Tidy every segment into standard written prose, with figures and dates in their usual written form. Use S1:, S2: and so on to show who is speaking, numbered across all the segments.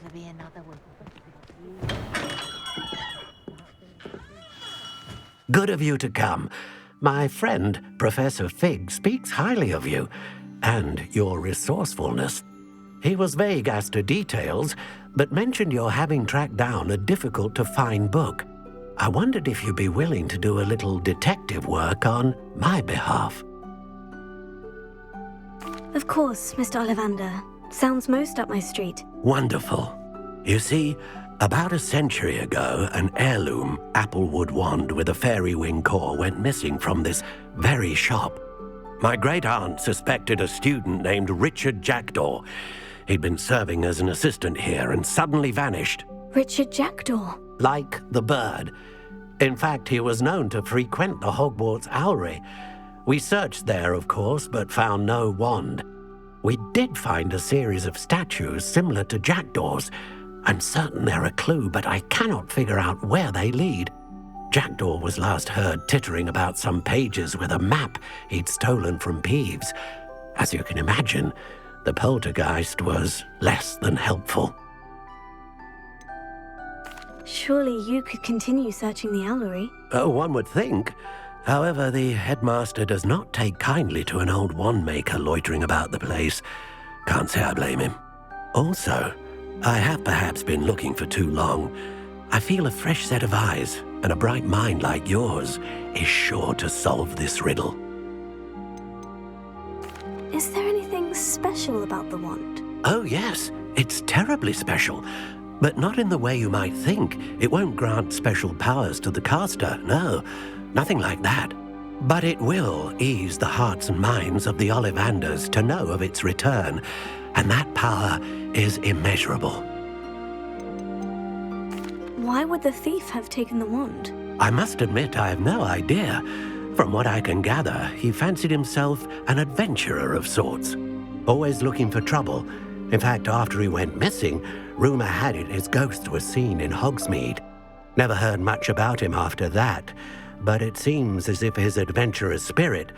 S1: never be another one.
S2: Good of you to come. My friend, Professor Fig, speaks highly of you and your resourcefulness. He was vague as to details, but mentioned your having tracked down a difficult-to-find book. I wondered if you'd be willing to do a little detective work on my behalf.
S3: Of course, Mr. Ollivander. Sounds most up my street.
S2: Wonderful. You see, about a century ago, an heirloom applewood wand with a fairy wing core went missing from this very shop. My great-aunt suspected a student named Richard Jackdaw. He'd been serving as an assistant here and suddenly vanished.
S3: Richard Jackdaw?
S2: Like the bird. In fact, he was known to frequent the Hogwarts Owlery. We searched there, of course, but found no wand. We did find a series of statues similar to Jackdaw's. I'm certain they're a clue, but I cannot figure out where they lead. Jackdaw was last heard tittering about some pages with a map he'd stolen from Peeves. As you can imagine, the poltergeist was less than helpful.
S3: Surely you could continue searching the Owlery.
S2: Oh, one would think. However, the headmaster does not take kindly to an old wand-maker loitering about the place. Can't say I blame him. Also, I have perhaps been looking for too long. I feel a fresh set of eyes and a bright mind like yours is sure to solve this riddle.
S3: Is there anything special about the wand?
S2: Oh yes, it's terribly special. But not in the way you might think. It won't grant special powers to the caster, no. Nothing like that. But it will ease the hearts and minds of the Ollivanders to know of its return, and that power is immeasurable.
S3: Why would the thief have taken the wand?
S2: I must admit I have no idea. From what I can gather, he fancied himself an adventurer of sorts, always looking for trouble. In fact, after he went missing, rumor had it his ghost was seen in Hogsmeade. Never heard much about him after that, but it seems as if his adventurous spirit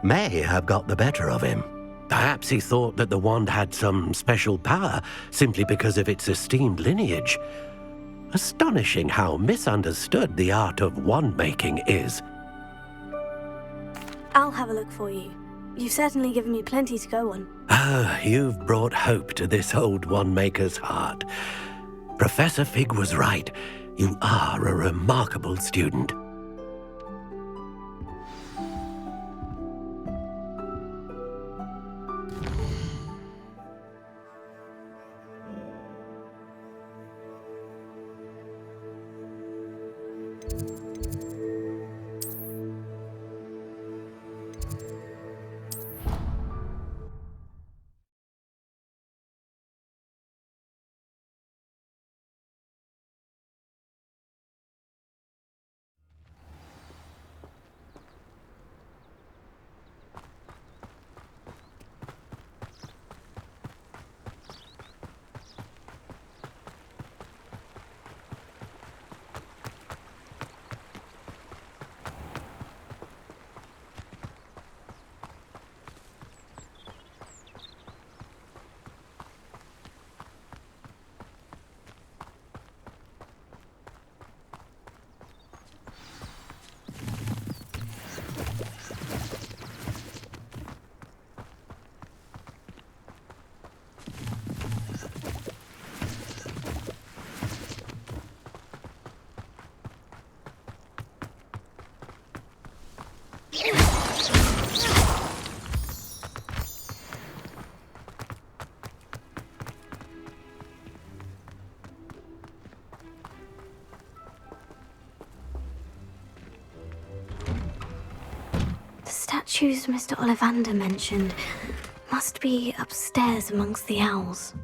S2: may have got the better of him. Perhaps he thought that the wand had some special power simply because of its esteemed lineage. Astonishing how misunderstood the art of wand-making is.
S3: I'll have a look for you. You've certainly given me plenty to go on.
S2: Ah, you've brought hope to this old wand-maker's heart. Professor Fig was right. You are a remarkable student.
S3: Statues Mr. Ollivander mentioned must be upstairs amongst the owls.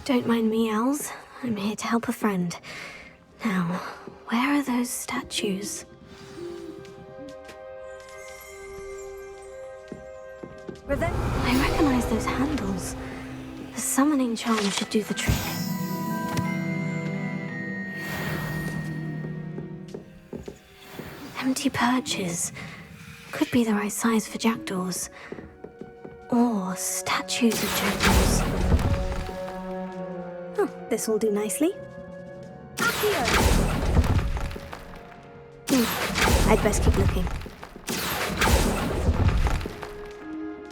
S3: Don't mind me, owls. I'm here to help a friend. Now, where are those statues? I recognize those handles. The summoning charm should do the trick. Empty perches. Could be the right size for jackdaws. Or statues of jackdaws. Oh, this will do nicely. I'd best keep looking.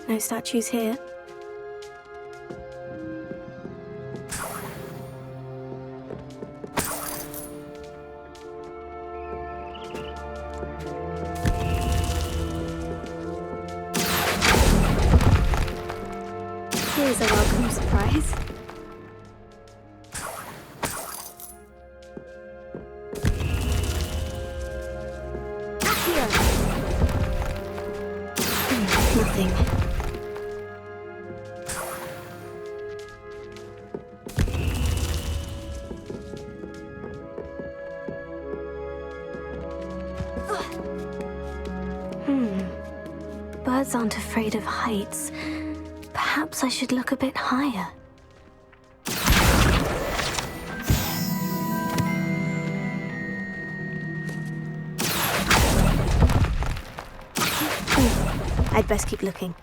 S3: No statues here. Here's a welcome surprise. Nothing. Birds aren't afraid of heights. Perhaps I should look a bit higher. I'd best keep looking.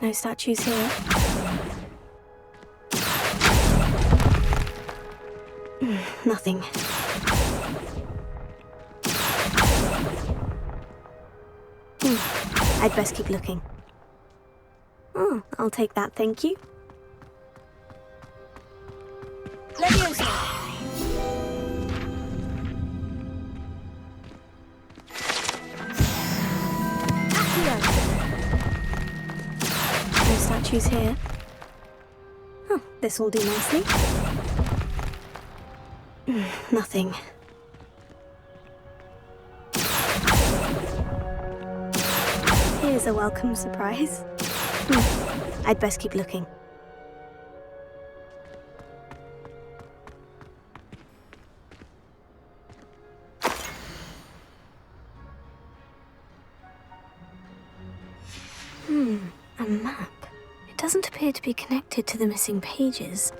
S3: No statues here. Nothing. I'd best keep looking. Oh, I'll take that, thank you. Leviosa! No statues here. Oh, this will do nicely. Nothing. Here's a welcome surprise. I'd best keep looking. A map. It doesn't appear to be connected to the missing pages.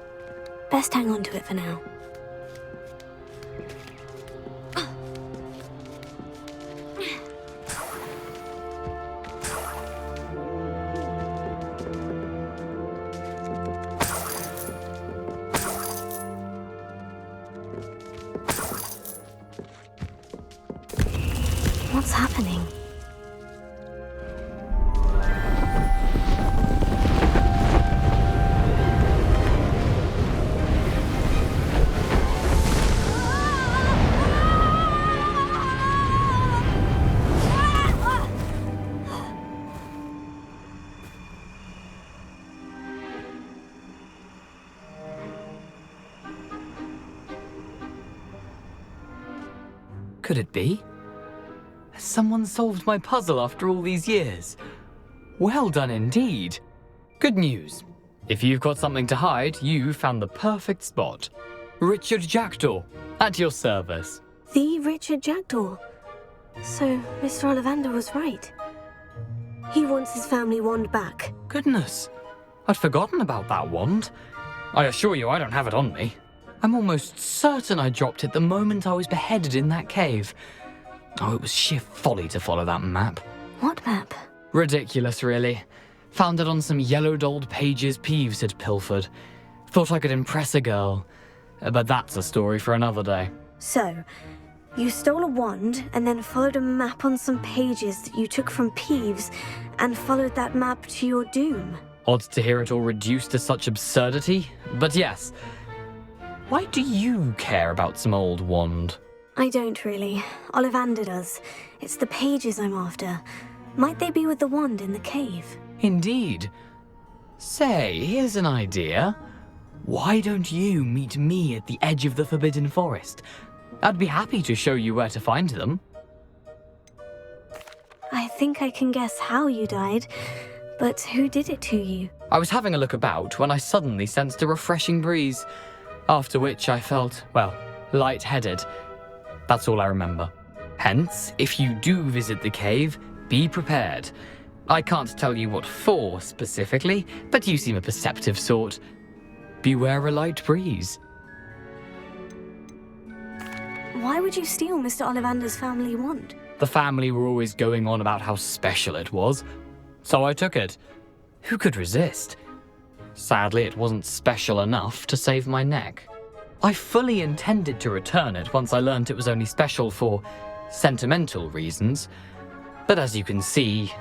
S3: Best hang on to it for now. What's happening?
S1: Could it be? Has someone solved my puzzle after all these years? Well done indeed. Good news. If you've got something to hide, you found the perfect spot. Richard Jackdaw, at your service.
S3: The Richard Jackdaw. So, Mr. Ollivander was right. He wants his family wand back.
S1: Goodness, I'd forgotten about that wand. I assure you I don't have it on me. I'm almost certain I dropped it the moment I was beheaded in that cave. Oh, it was sheer folly to follow that map.
S3: What map?
S1: Ridiculous, really. Found it on some yellowed old pages Peeves had pilfered. Thought I could impress a girl. But that's a story for another day.
S3: So, you stole a wand and then followed a map on some pages that you took from Peeves and followed that map to your doom.
S1: Odd to hear it all reduced to such absurdity, but yes. Why do you care about some old wand?
S3: I don't really. Ollivander does. It's the pages I'm after. Might they be with the wand in the cave?
S1: Indeed. Say, here's an idea. Why don't you meet me at the edge of the Forbidden Forest? I'd be happy to show you where to find them.
S3: I think I can guess how you died, but who did it to you?
S1: I was having a look about when I suddenly sensed a refreshing breeze, after which I felt, well, lightheaded. That's all I remember. Hence, if you do visit the cave, be prepared. I can't tell you what for specifically, but you seem a perceptive sort. Beware a light breeze.
S3: Why would you steal Mr. Ollivander's family wand?
S1: The family were always going on about how special it was, so I took it. Who could resist? Sadly, it wasn't special enough to save my neck. I fully intended to return it once I learned it was only special for sentimental reasons, but as you can see,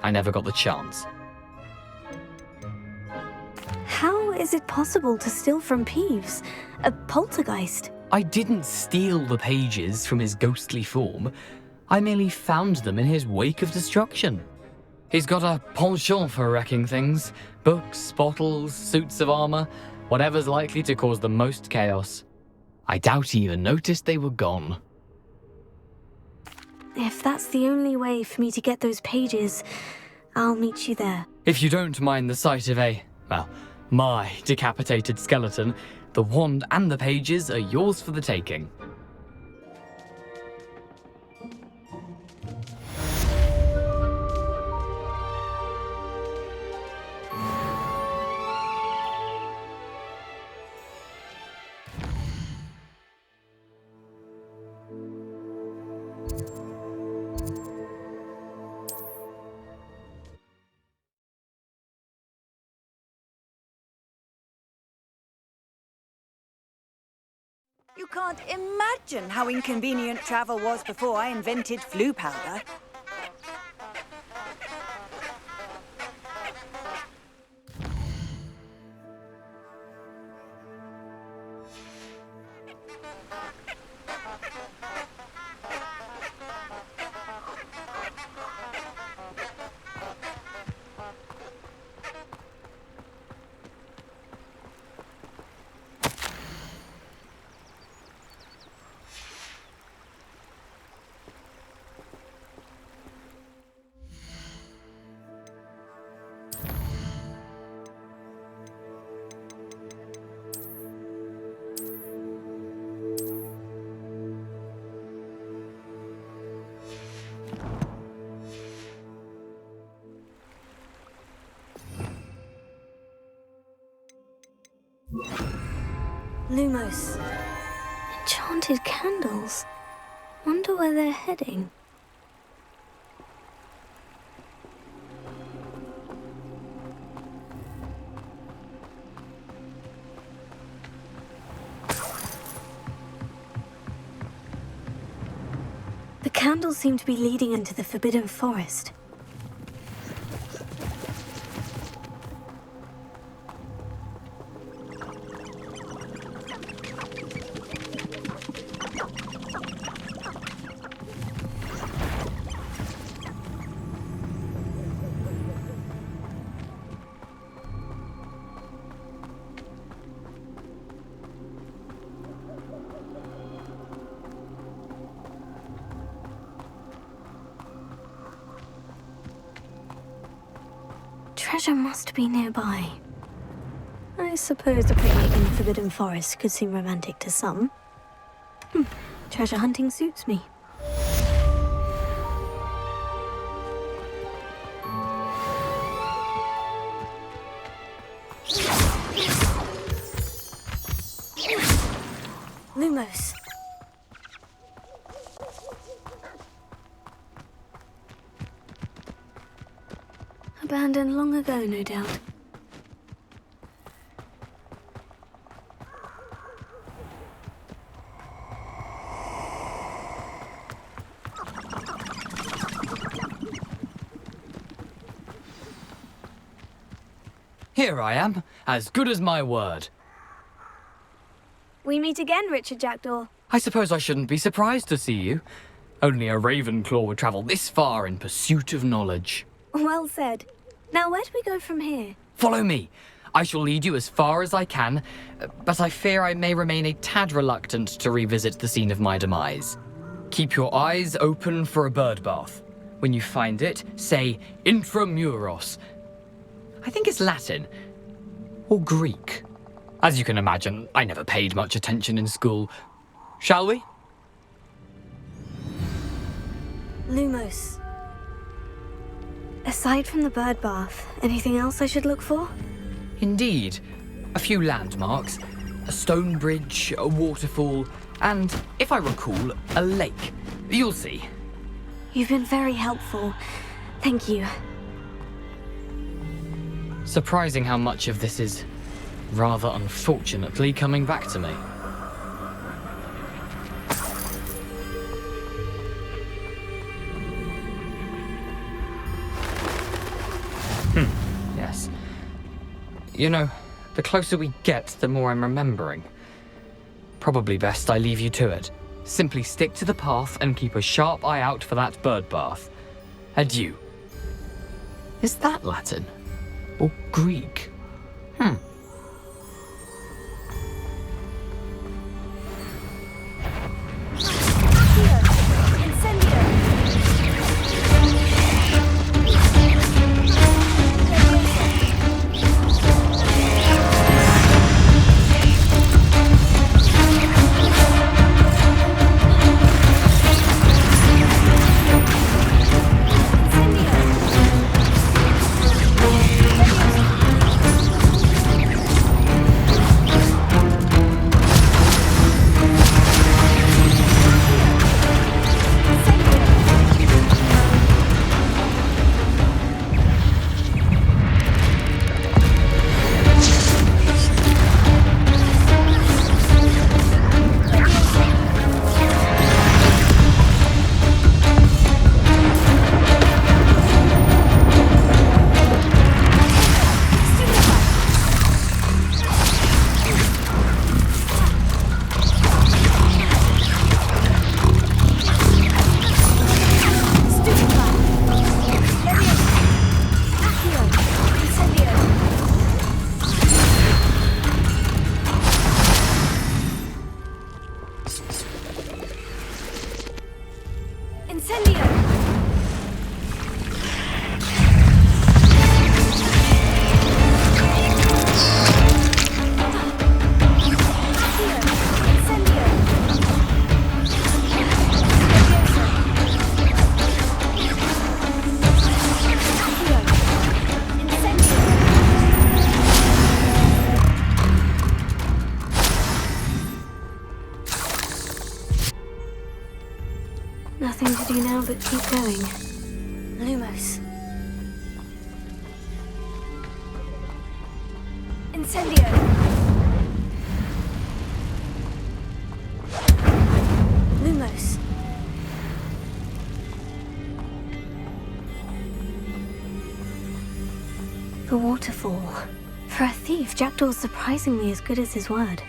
S1: I never got the chance.
S3: How is it possible to steal from Peeves? A poltergeist?
S1: I didn't steal the pages from his ghostly form. I merely found them in his wake of destruction. He's got a penchant for wrecking things. Books, bottles, suits of armor, whatever's likely to cause the most chaos. I doubt he even noticed they were gone.
S3: If that's the only way for me to get those pages, I'll meet you there.
S1: If you don't mind the sight of my decapitated skeleton, the wand and the pages are yours for the taking.
S4: You can't imagine how inconvenient travel was before I invented flu powder.
S3: Lumos. Enchanted candles. Wonder where they're heading. The candles seem to be leading into the Forbidden Forest. Treasure must be nearby. I suppose a picnic in the Forbidden Forest could seem romantic to some. Treasure hunting suits me. Lumos. Abandoned long ago, no doubt.
S1: Here I am, as good as my word.
S3: We meet again, Richard Jackdaw.
S1: I suppose I shouldn't be surprised to see you. Only a Ravenclaw would travel this far in pursuit of knowledge.
S3: Well said. Now, where do we go from here?
S1: Follow me. I shall lead you as far as I can, but I fear I may remain a tad reluctant to revisit the scene of my demise. Keep your eyes open for a bird bath. When you find it, say intramuros. I think it's Latin. Or Greek. As you can imagine, I never paid much attention in school. Shall we?
S3: Lumos. Aside from the bird bath, anything else I should look for?
S1: Indeed. A few landmarks. A stone bridge, a waterfall, and, if I recall, a lake. You'll see.
S3: You've been very helpful. Thank you.
S1: Surprising how much of this is, rather unfortunately, coming back to me. Yes. You know, the closer we get, the more I'm remembering. Probably best I leave you to it. Simply stick to the path and keep a sharp eye out for that bird bath. Adieu. Is that Latin? Or Greek?
S3: Nothing to do now but keep going. Lumos. Incendio! Lumos. The waterfall. For a thief, Jackdaw's surprisingly as good as his word.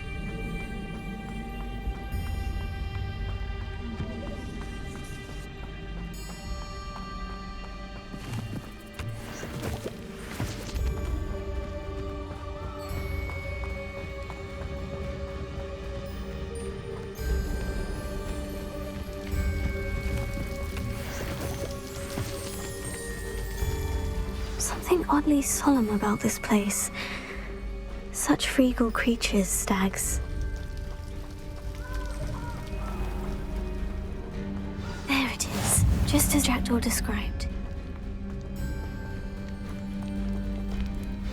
S3: Something oddly solemn about this place. Such regal creatures, stags. There it is, just as Jackdaw described.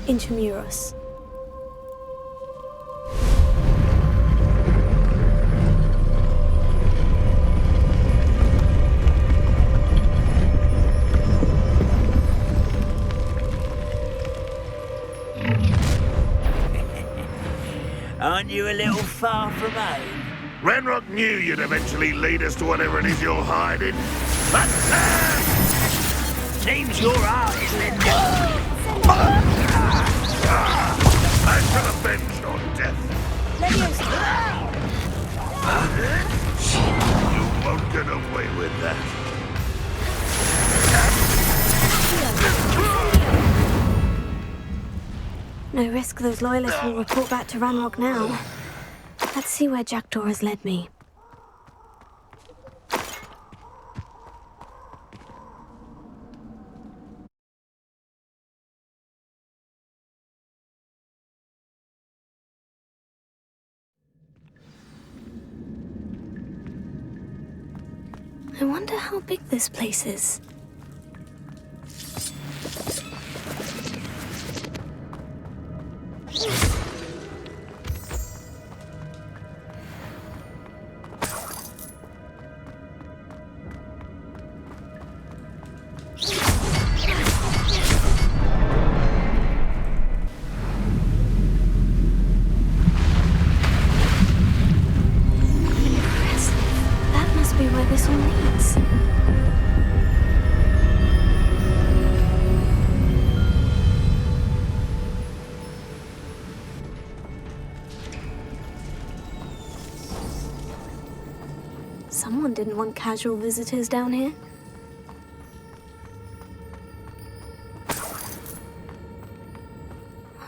S3: Intramuros.
S5: Aren't you a little far from home?
S6: Ranrock knew you'd eventually lead us to whatever it is you're hiding. But
S5: Seems your heart is in
S6: I shall avenge your death. You won't get away with that.
S3: No risk those loyalists will report back to Ranrock now. Let's see where Jackdaw has led me. I wonder how big this place is. Someone didn't want casual visitors down here.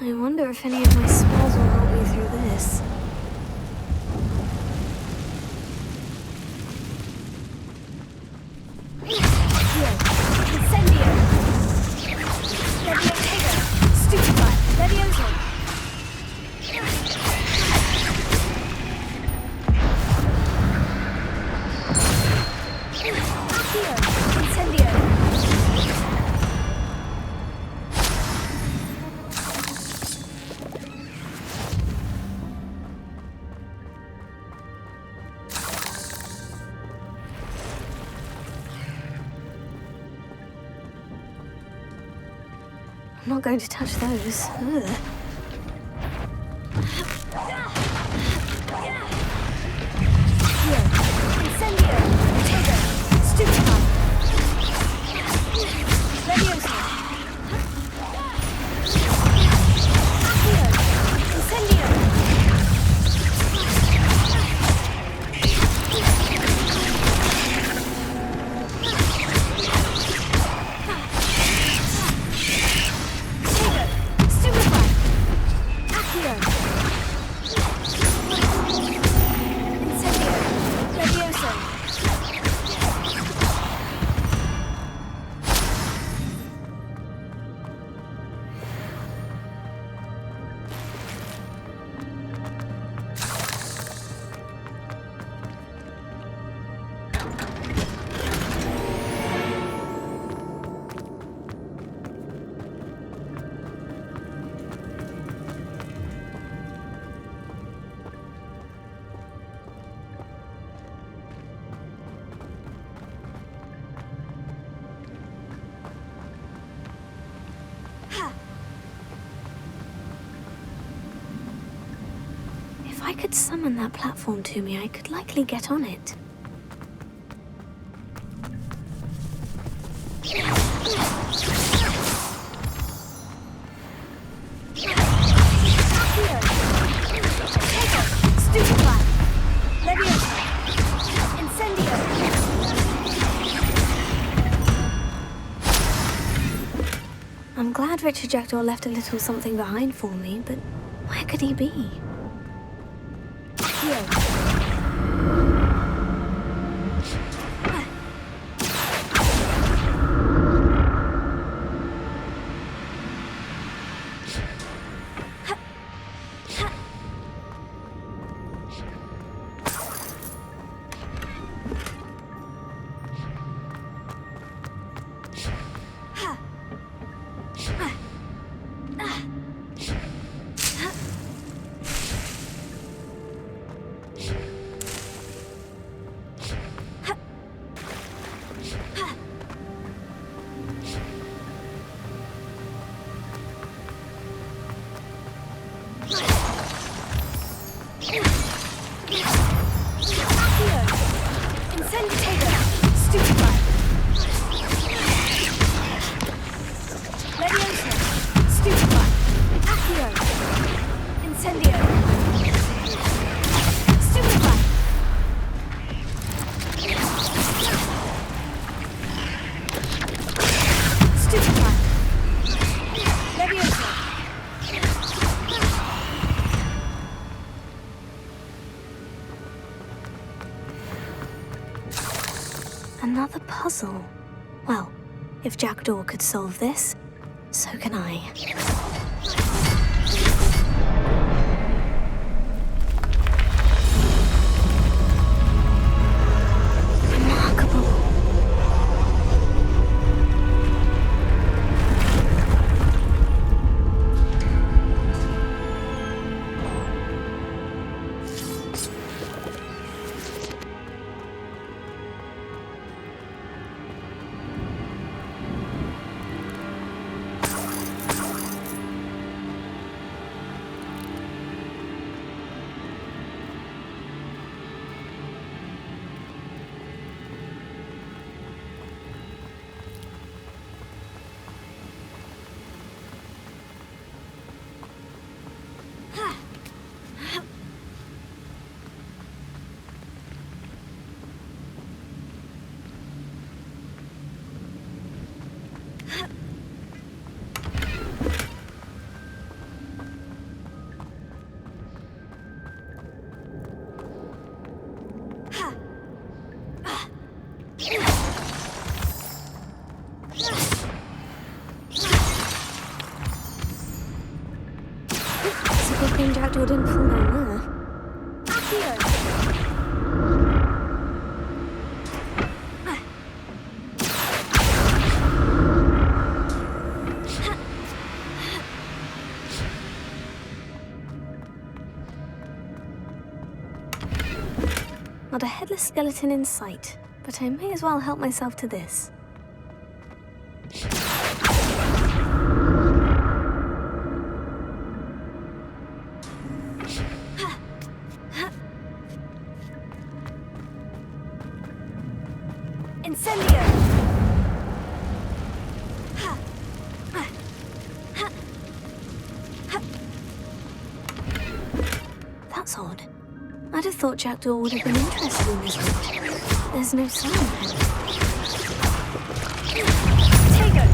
S3: I wonder if any of my spells will help me through this. I'm not going to touch those. Ugh. If I could summon that platform to me, I could likely get on it. I'm glad Richard Jackdaw left a little something behind for me, but where could he be? Another puzzle. Well, if Jackdaw could solve this, so can I. It's a good thing Jackdaw didn't fall down there. Not a headless skeleton in sight, but I may as well help myself to this.
S4: Incendio!
S3: That's odd. I'd have thought Jackdaw would have been interested in this route. There's no sign of him.
S4: Diagon!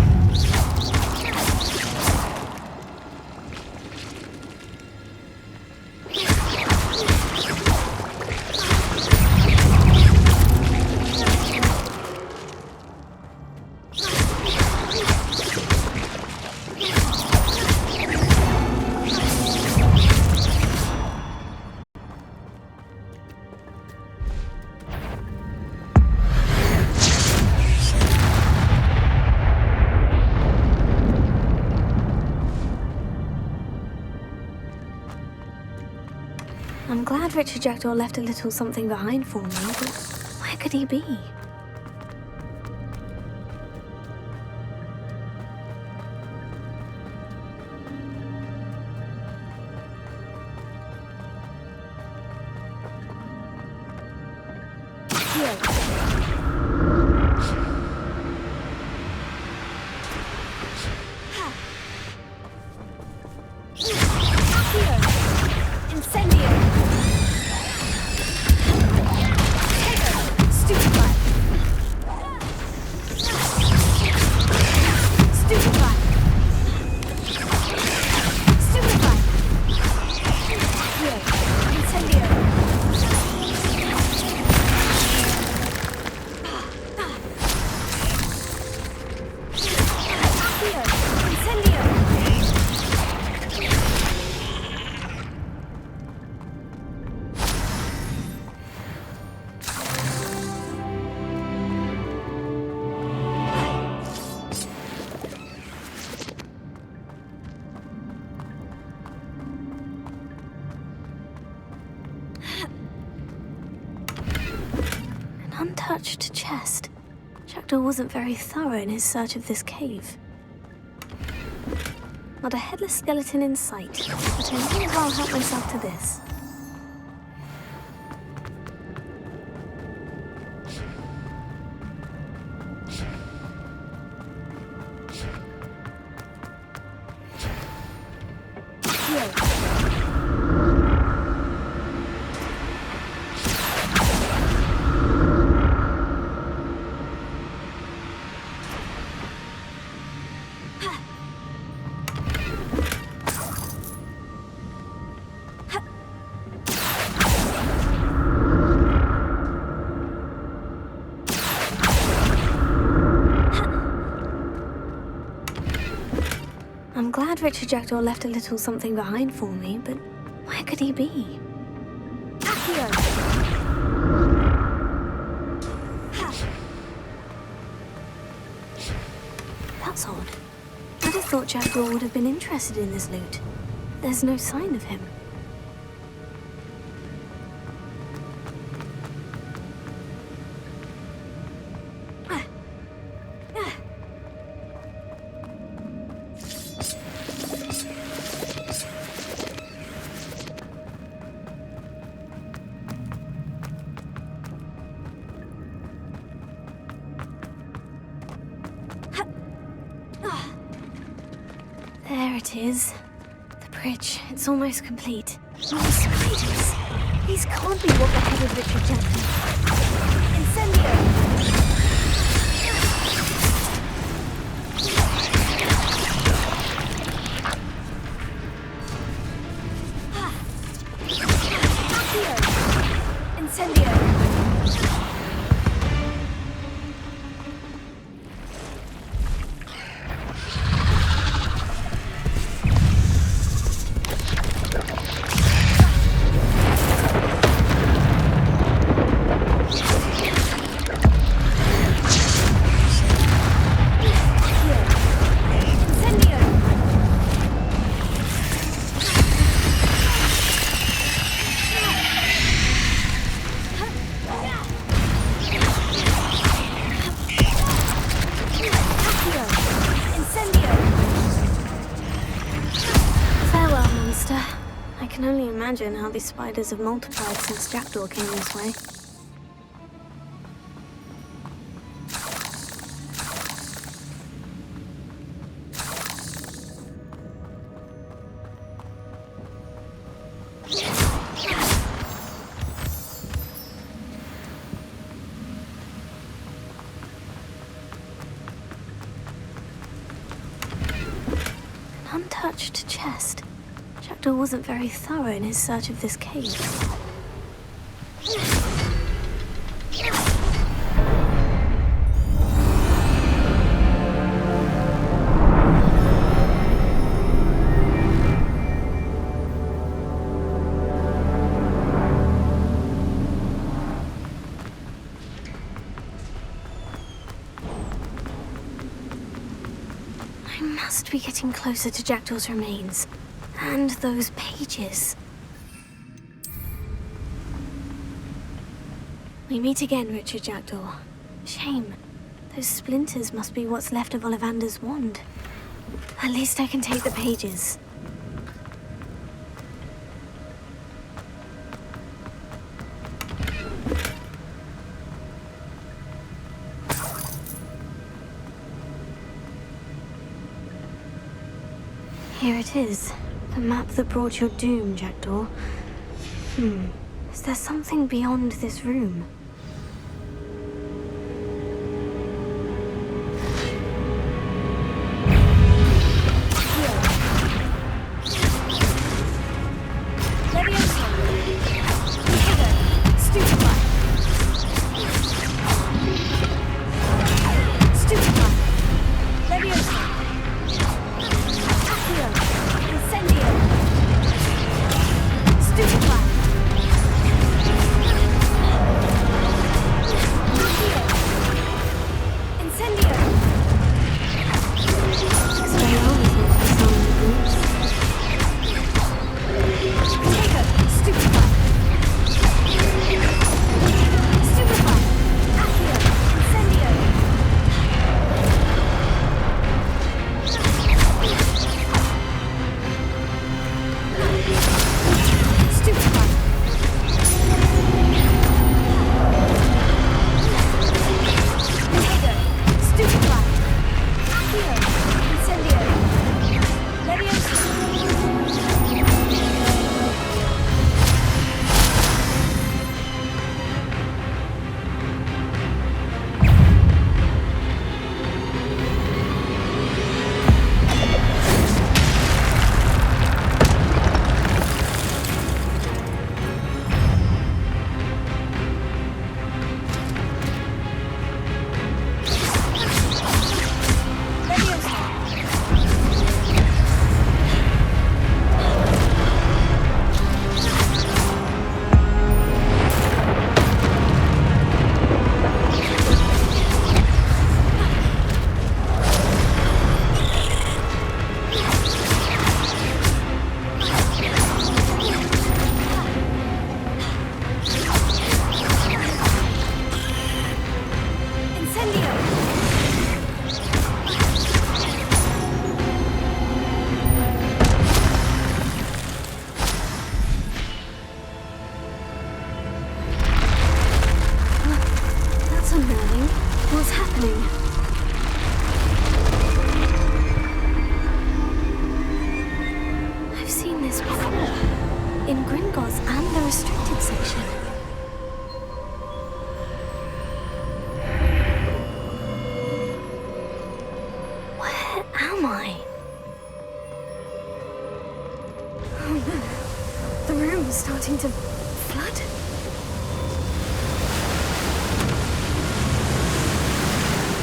S3: I'm glad Richard Jackdaw left a little something behind for me, but where could he be? Untouched chest. Jackdaw wasn't very thorough in his search of this cave. Not a headless skeleton in sight, but I may as well help myself to this. I'm glad Richard Jackdaw left a little something behind for me, but where could he be? That's odd. I'd have thought Jackdaw would have been interested in this loot. There's no sign of him. There it is. The bridge. It's almost complete. More spiders. These can't be what beheaded Richard Jackdaw.
S4: Incendio!
S3: only imagine how these spiders have multiplied since Jackdaw came this way. An untouched chest. Jackdaw wasn't very thorough in his search of this cave. I must be getting closer to Jackdaw's remains. And those pages. We meet again, Richard Jackdaw. Shame. Those splinters must be what's left of Ollivander's wand. At least I can take the pages. Here it is. The map that brought your doom, Jackdaw. Is there something beyond this room? Starting to flood?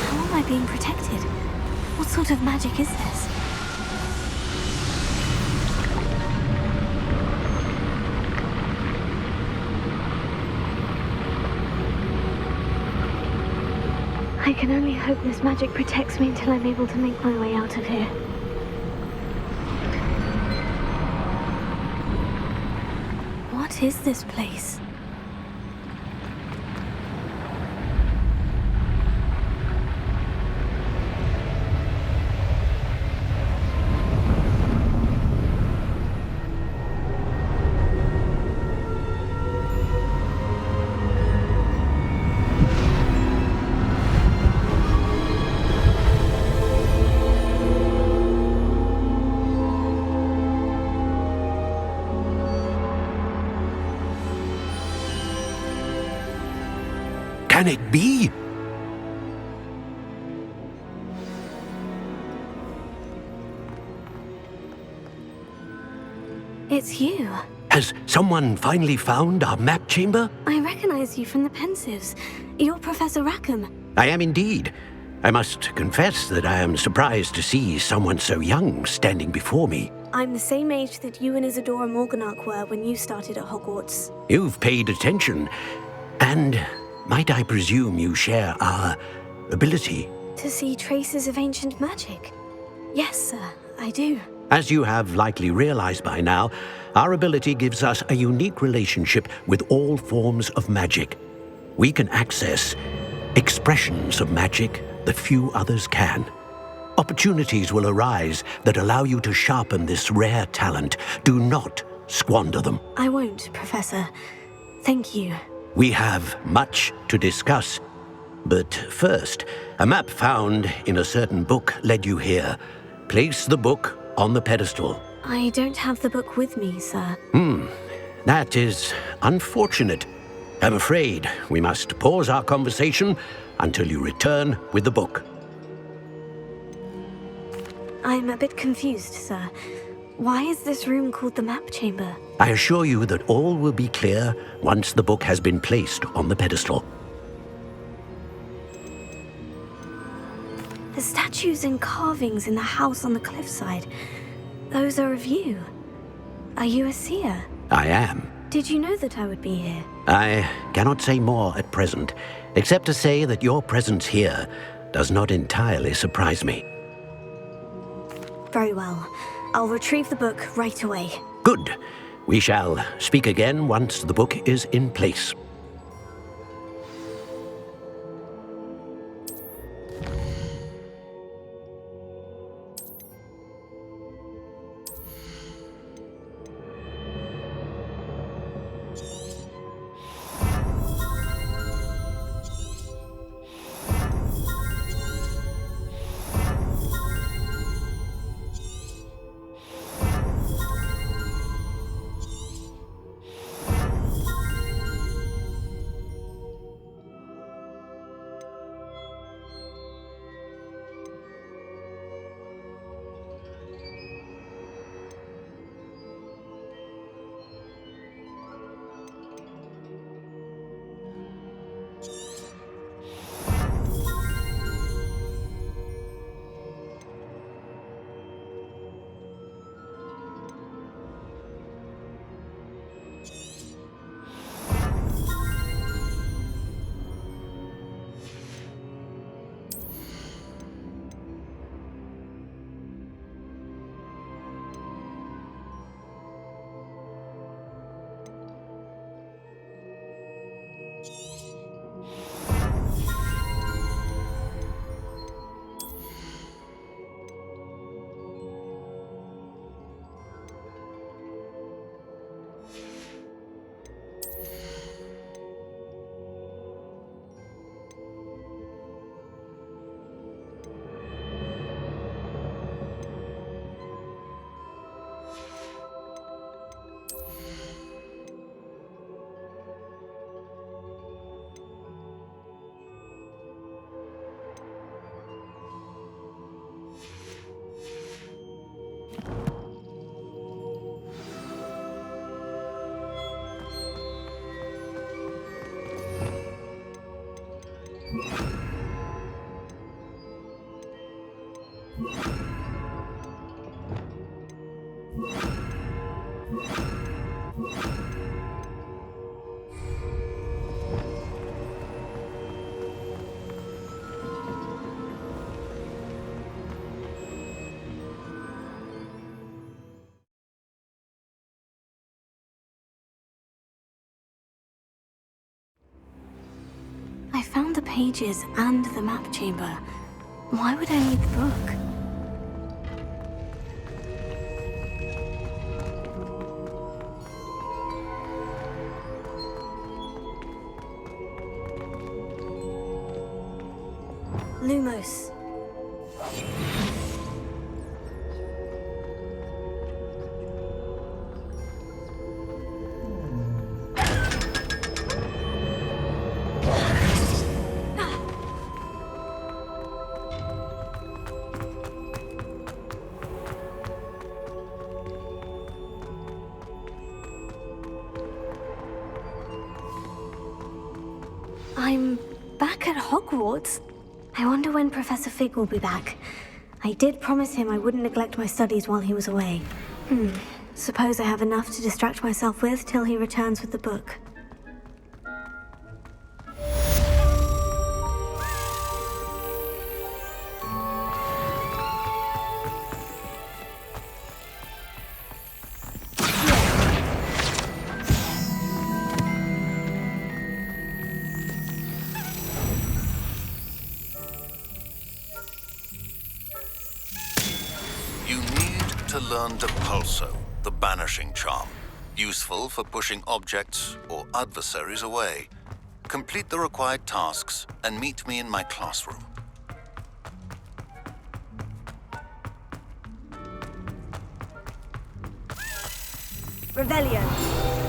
S3: How am I being protected? What sort of magic is this? I can only hope this magic protects me until I'm able to make my way out of here. What is this place?
S2: Can it be?
S3: It's you.
S2: Has someone finally found our map chamber?
S3: I recognize you from the Pensives. You're Professor Rackham.
S2: I am indeed. I must confess that I am surprised to see someone so young standing before me.
S3: I'm the same age that you and Isadora Morganach were when you started at Hogwarts.
S2: You've paid attention. And might I presume you share our ability?
S3: To see traces of ancient magic? Yes, sir, I do.
S2: As you have likely realized by now, our ability gives us a unique relationship with all forms of magic. We can access expressions of magic that few others can. Opportunities will arise that allow you to sharpen this rare talent. Do not squander them.
S3: I won't, Professor. Thank you.
S2: We have much to discuss. But first, a map found in a certain book led you here. Place the book on the pedestal.
S3: I don't have the book with me, sir.
S2: That is unfortunate. I'm afraid we must pause our conversation until you return with the book.
S3: I'm a bit confused, sir. Why is this room called the map chamber?
S2: I assure you that all will be clear once the book has been placed on the pedestal.
S3: The statues and carvings in the house on the cliffside, those are of you. Are you a seer?
S2: I am.
S3: Did you know that I would be here?
S2: I cannot say more at present, except to say that your presence here does not entirely surprise me.
S3: Very well. I'll retrieve the book right away.
S2: Good. We shall speak again once the book is in place.
S3: I found the pages and the map chamber. Why would I need the book? Lumos. I'm back at Hogwarts. I wonder when Professor Fig will be back. I did promise him I wouldn't neglect my studies while he was away. Suppose I have enough to distract myself with till he returns with the book.
S7: You need to learn Depulso, the banishing charm. Useful for pushing objects or adversaries away. Complete the required tasks and meet me in my classroom.
S4: Revelio.